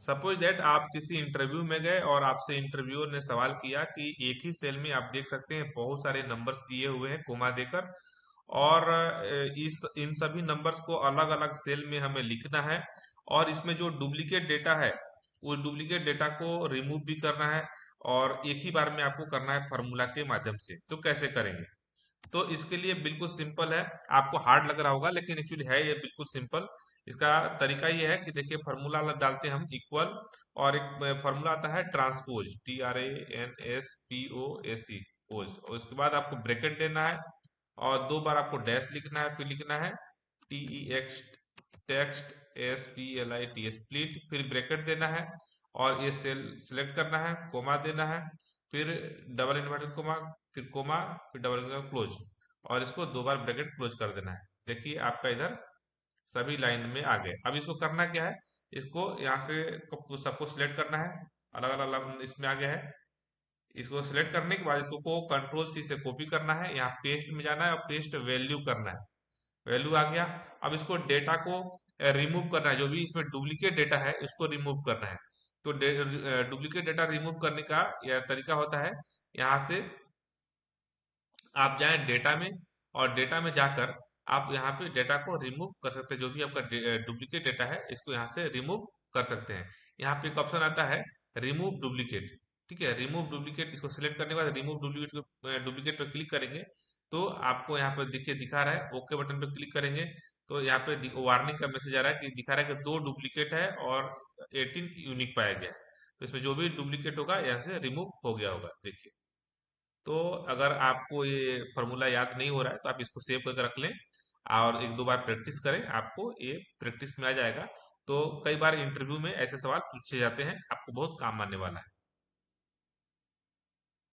Suppose that आप किसी interview में गए और आपसे इंटरव्यूअर ने सवाल किया कि एक ही सेल में आप देख सकते हैं बहुत सारे नंबर्स दिए हुए हैं कोमा देकर, और इस इन सभी नंबर्स को अलग अलग सेल में हमें लिखना है, और इसमें जो डुप्लीकेट डेटा है उस डुप्लीकेट डेटा को रिमूव भी करना है, और एक ही बार में आपको करना है फार्मूला के माध्यम से। तो कैसे करेंगे? तो इसके लिए बिल्कुल सिंपल है। आपको हार्ड लग रहा होगा लेकिन एक्चुअली है ये बिल्कुल सिंपल। इसका तरीका ये है कि देखिए, फार्मूला डालते हैं हम इक्वल, और एक फार्मूला आता है ट्रांसपोज, TRANSPOSE पोज, और उसके बाद आपको ब्रैकेट देना है, और दो बार आपको डैश लिखना है, फिर लिखना है TEX टेक्स्ट SPLIT स्प्लिट, फिर ब्रैकेट देना है, और ये सेल सिलेक्ट करना है, कोमा देना है, फिर डबल इन्वर्टेड कोमा, फिर कोमा, फिर डबल इन्वर्टेड क्लोज, और इसको दो बार ब्रैकेट क्लोज कर देना है। देखिए आपका इधर सभी लाइन में आ गए। अब इसको करना क्या है, इसको यहाँ से सबको सिलेक्ट करना है, अलग अलग इसमें आ गया है। इसको सिलेक्ट करने के बाद इसको को कंट्रोल C से कॉपी करना है, यहाँ पेस्ट में जाना है और पेस्ट वैल्यू करना है। वैल्यू आ गया। अब इसको डेटा को रिमूव करना है, जो भी इसमें डुप्लीकेट डेटा है इसको रिमूव करना है। तो डुप्लीकेट डेटा रिमूव करने का यह तरीका होता है, यहाँ से आप जाएं डेटा में, और डेटा में जाकर आप यहाँ पे डेटा को रिमूव कर सकते हैं। जो भी आपका डुप्लीकेट डेटा है इसको यहाँ से रिमूव कर सकते हैं। यहाँ पे एक ऑप्शन आता है रिमूव डुप्लीकेट। ठीक है, रिमूव डुप्लीकेट, इसको सिलेक्ट करने के बाद रिमूव डुप्लीकेट डुप्लीकेट पर क्लिक करेंगे, तो आपको यहाँ पर देखिए दिखा रहा है, ओके बटन पर क्लिक करेंगे तो यहाँ पे वार्निंग का मैसेज आ रहा है कि दिखा रहा है कि दो डुप्लीकेट है और 18 यूनिक पाया गया है। तो इसमें जो भी डुप्लीकेट होगा यहाँ से रिमूव हो गया होगा। देखिए, तो अगर आपको ये फॉर्मूला याद नहीं हो रहा है तो आप इसको सेव करके रख लें, और एक दो बार प्रैक्टिस करें, आपको ये प्रैक्टिस में आ जाएगा। तो कई बार इंटरव्यू में ऐसे सवाल पूछे जाते हैं, आपको बहुत काम आने वाला है।